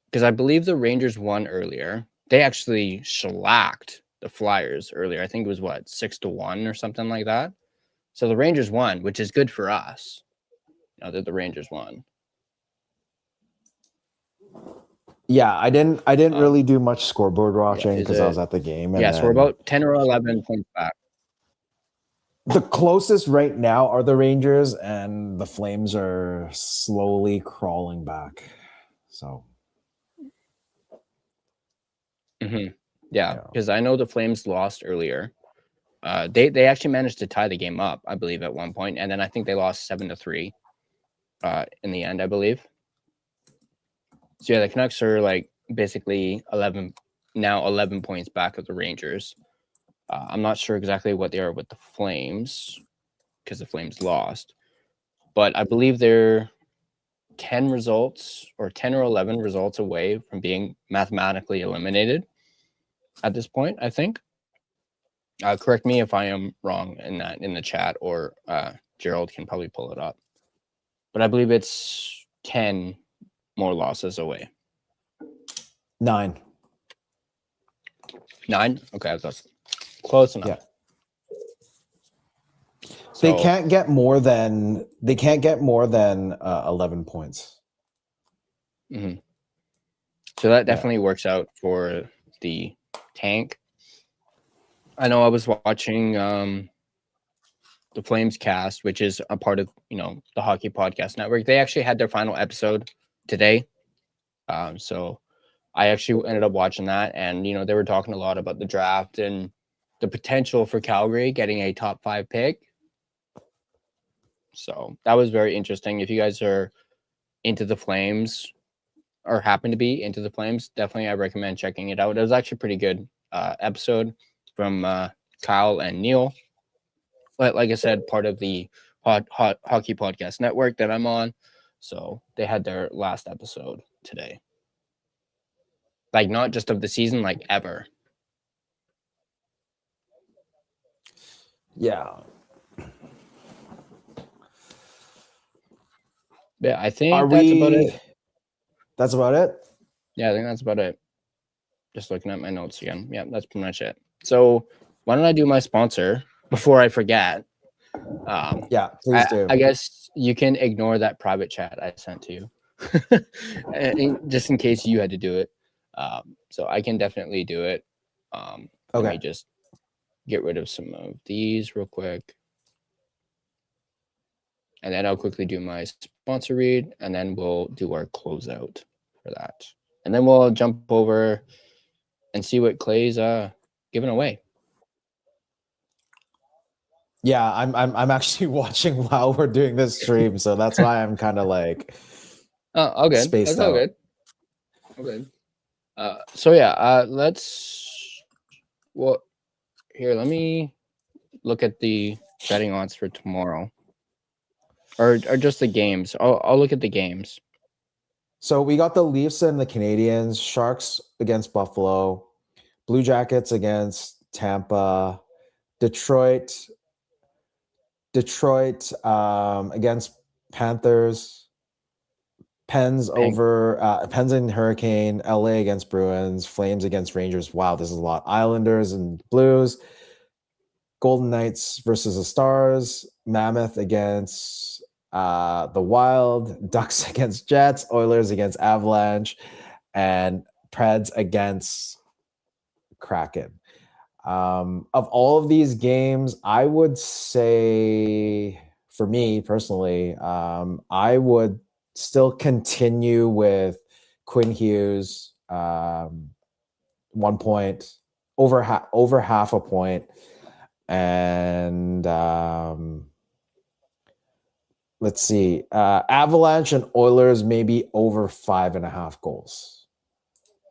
because I believe the Rangers won earlier. They actually shellacked the Flyers earlier. I think it was 6-1 or something like that. So the Rangers won, which is good for us. That the Rangers won. yeah, I didn't really do much scoreboard watching because I was at the game. And so we're about 10 or 11 points back. The closest right now are the Rangers, and the Flames are slowly crawling back. So, yeah, because I know the Flames lost earlier. They actually managed to tie the game up, I believe, at one point, and then I think they lost 7-3 in the end, I believe. So yeah, the Canucks are basically 11 points back of the Rangers. I'm not sure exactly what they are with the Flames, because the Flames lost, but I believe they're 10 results or 10 or 11 results away from being mathematically eliminated at this point, I think. Correct me if I am wrong in the chat, or Gerald can probably pull it up. But I believe it's 10 more losses away. 9. 9? Okay, that's close enough. Yeah. They can't get more than 11 points. Mm-hmm. So that definitely works out for the tank. I know I was watching the Flames cast, which is a part of the Hockey Podcast Network. They actually had their final episode today. So I actually ended up watching that, and they were talking a lot about the draft and the potential for Calgary getting a top 5 pick. So that was very interesting. If you guys are into the Flames or happen to be into the Flames, definitely I recommend checking it out. It was actually a pretty good episode from Kyle and Neil. But like I said, part of the Hockey Podcast Network that I'm on. So they had their last episode today. Not just of the season, ever. Yeah. Yeah, I think that's about it. That's about it? Yeah, I think that's about it. Just looking at my notes again. Yeah, that's pretty much it. So why don't I do my sponsor before I forget? Yeah, please do. I guess you can ignore that private chat I sent to you. Just in case you had to do it. So I can definitely do it. Let me just get rid of some of these real quick. And then I'll quickly do my sponsor read, and then we'll do our closeout for that. And then we'll jump over and see what Clay's giving away. Yeah, I'm actually watching while we're doing this stream, so that's why I'm kind of all good. Spaced that's all out. good. Okay. So yeah, here, let me look at the betting odds for tomorrow. Or just the games. I'll look at the games. So we got the Leafs and the Canadiens, Sharks against Buffalo, Blue Jackets against Tampa, Detroit against Panthers, Pens and Hurricane, LA against Bruins, Flames against Rangers. Wow, this is a lot. Islanders and Blues, Golden Knights versus the Stars, Mammoth against the Wild, Ducks against Jets, Oilers against Avalanche, and Preds against Kraken. Of all of these games, I would say, for me personally, I would still continue with Quinn Hughes, 1 point, over half a point, and let's see, Avalanche and Oilers maybe over 5.5 goals.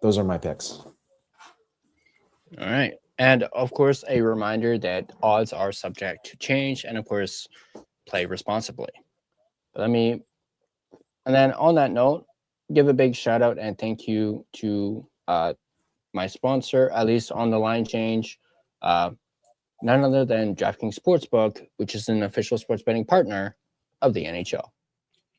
Those are my picks. All right. And of course, a reminder that odds are subject to change, and of course, play responsibly. And then on that note, give a big shout out and thank you to my sponsor, at least on the line change, none other than DraftKings Sportsbook, which is an official sports betting partner of the NHL.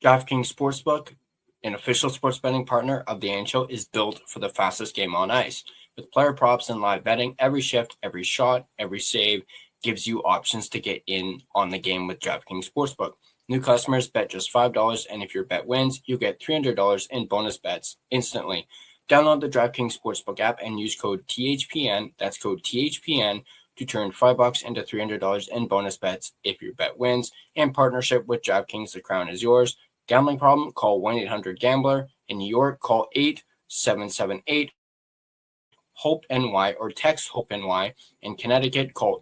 DraftKings Sportsbook, an official sports betting partner of the NHL, is built for the fastest game on ice. With player props and live betting, every shift, every shot, every save gives you options to get in on the game with DraftKings Sportsbook. New customers bet just $5, and if your bet wins, you get $300 in bonus bets instantly. Download the DraftKings Sportsbook app and use code THPN, that's code THPN, to turn $5 into $300 in bonus bets if your bet wins. In partnership with DraftKings, the crown is yours. Gambling problem? Call 1-800-GAMBLER. In New York, call 877-8-HOPE-NY or text HOPE-NY. In Connecticut, call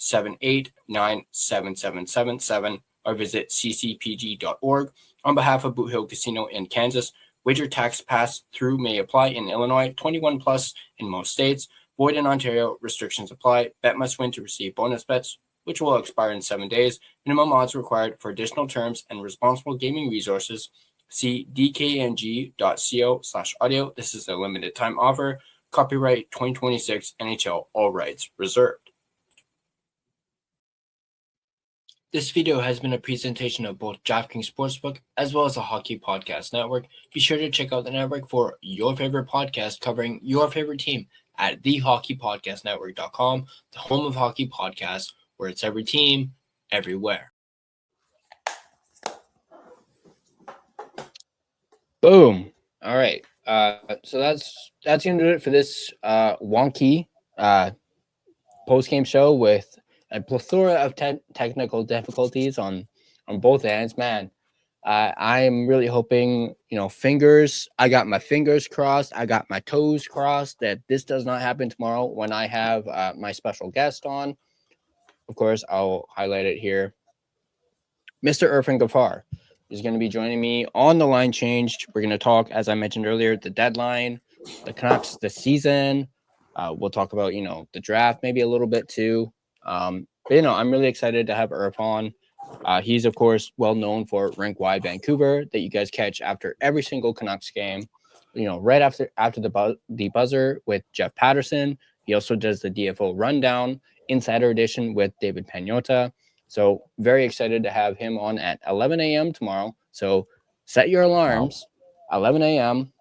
888-789-7777 or visit ccpg.org. On behalf of Boot Hill Casino in Kansas, wager tax pass-through may apply in Illinois, 21 plus in most states. Void in Ontario, restrictions apply. Bet must win to receive bonus bets, which will expire in 7 days. Minimum odds required. For additional terms and responsible gaming resources, see dkng.co/audio. This is a limited time offer. Copyright 2026 NHL, all rights reserved. This video has been a presentation of both DraftKings Sportsbook as well as the Hockey Podcast Network. Be sure to check out the network for your favorite podcast covering your favorite team at thehockeypodcastnetwork.com, the home of hockey podcasts, where it's every team, everywhere. Boom. All right. So that's going to do it for this wonky post-game show with a plethora of technical difficulties on both ends. Man, I am really hoping, I got my fingers crossed, I got my toes crossed that this does not happen tomorrow when I have my special guest on. Of course, I'll highlight it here. Mr. Irfan Ghaffar is going to be joining me on the line changed. We're going to talk, as I mentioned earlier, the deadline, the Canucks, the season. We'll talk about, the draft maybe a little bit too. But, I'm really excited to have Irfan. He's, of course, well known for Rink-Wide Vancouver that you guys catch after every single Canucks game, right after the buzzer with Jeff Patterson. He also does the DFO rundown, Insider Edition with David Pagnotta. So very excited to have him on at 11 a.m. tomorrow. So set your alarms, 11 a.m.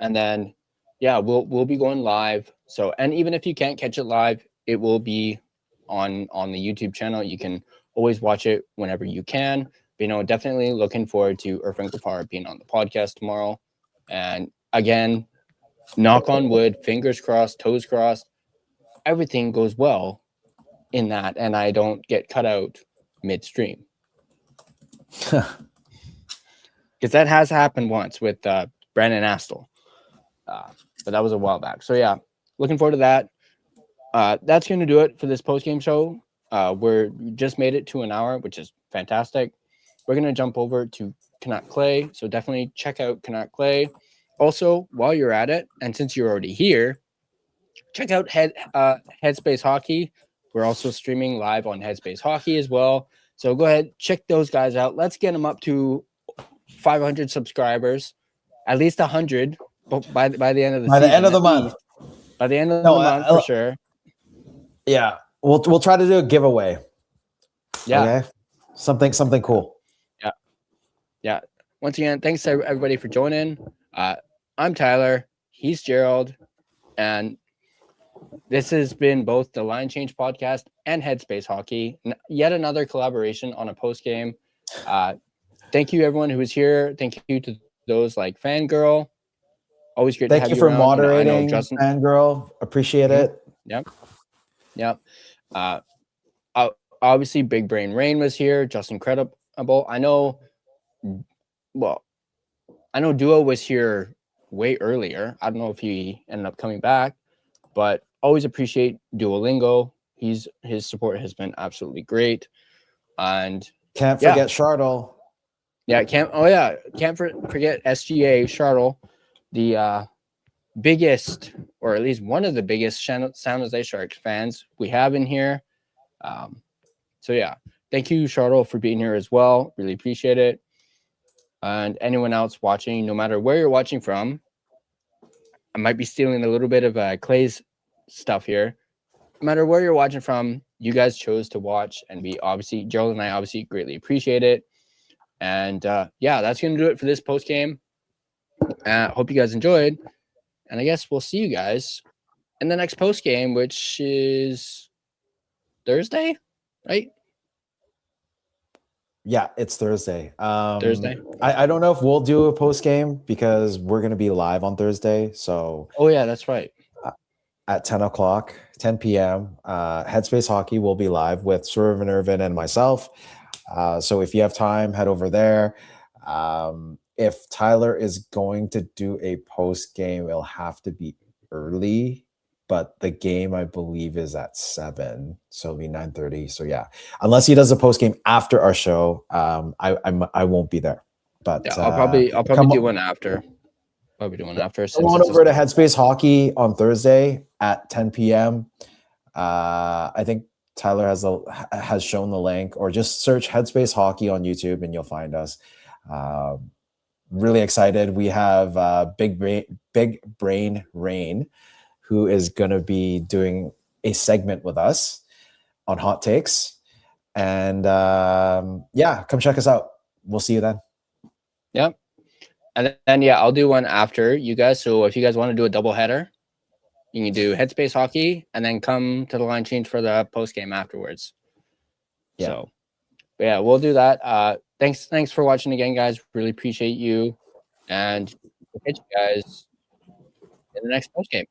And then, we'll be going live. So, and even if you can't catch it live, it will be on the YouTube channel. You can always watch it whenever you can. But, definitely looking forward to Irfan Ghaffar being on the podcast tomorrow. And again, knock on wood, fingers crossed, toes crossed, everything goes well in that, and I don't get cut out midstream. Because that has happened once with Brandon Astle. But that was a while back. So, looking forward to that. That's going to do it for this post-game show. We just made it to an hour, which is fantastic. We're going to jump over to Canuck Clay. So definitely check out Canuck Clay. Also, while you're at it, and since you're already here, check out Headspace Hockey. We're also streaming live on Headspace Hockey as well. So go ahead, check those guys out. Let's get them up to 500 subscribers, at least 100 by the end of the season. By the end of the month. By the end of the month, for sure. Yeah, we'll try to do a giveaway. Yeah. Okay? Something cool. Yeah. Once again, thanks to everybody for joining. I'm Tyler. He's Gerald. And this has been both the Line Change podcast and Headspace Hockey. Yet another collaboration on a post game. Thank you, everyone who was here. Thank you to those like Fangirl. Always great to Thank have you you for around. moderating, I know Justin. Fangirl. Appreciate it. Yep. Obviously, Big Brain Rain was here. Just incredible. I know Duo was here way earlier. I don't know if he ended up coming back, but always appreciate Duolingo. His support has been absolutely great. And Can't forget Chartle. Yeah, can't forget SGA Chartle, the biggest, or at least one of the biggest San Jose Sharks fans we have in here. So yeah, thank you, Chartle, for being here as well. Really appreciate it. And anyone else watching, no matter where you're watching from, I might be stealing a little bit of Clay's stuff here. No matter where you're watching from, you guys chose to watch, and Gerald and I obviously greatly appreciate it. And that's going to do it for this post game. Hope you guys enjoyed. And I guess we'll see you guys in the next post game, which is Thursday, right? Yeah, it's Thursday. Thursday. I don't know if we'll do a post game because we're going to be live on Thursday. So, oh yeah, that's right. At 10 p.m. Headspace Hockey will be live with Swerve and Irvin and myself. So if you have time, head over there. If Tyler is going to do a post game, it'll have to be early, but the game I believe is at 7, so it'll be 9:30. So yeah, unless he does a post game after our show, I won't be there. But yeah, I'll probably do one after. Probably do one after. Come on over to Headspace Hockey on Thursday at 10 p.m. I think Tyler has shown the link, or just search Headspace Hockey on YouTube and you'll find us. Really excited. We have Big Brain Rain, who is going to be doing a segment with us on Hot Takes. And come check us out. We'll see you then. Yep. And then I'll do one after you guys. So if you guys want to do a double header, you can do Headspace Hockey and then come to the Line Change for the post game afterwards. Yeah. So, we'll do that. Thanks for watching again, guys. Really appreciate you, and we'll catch you guys in the next post game.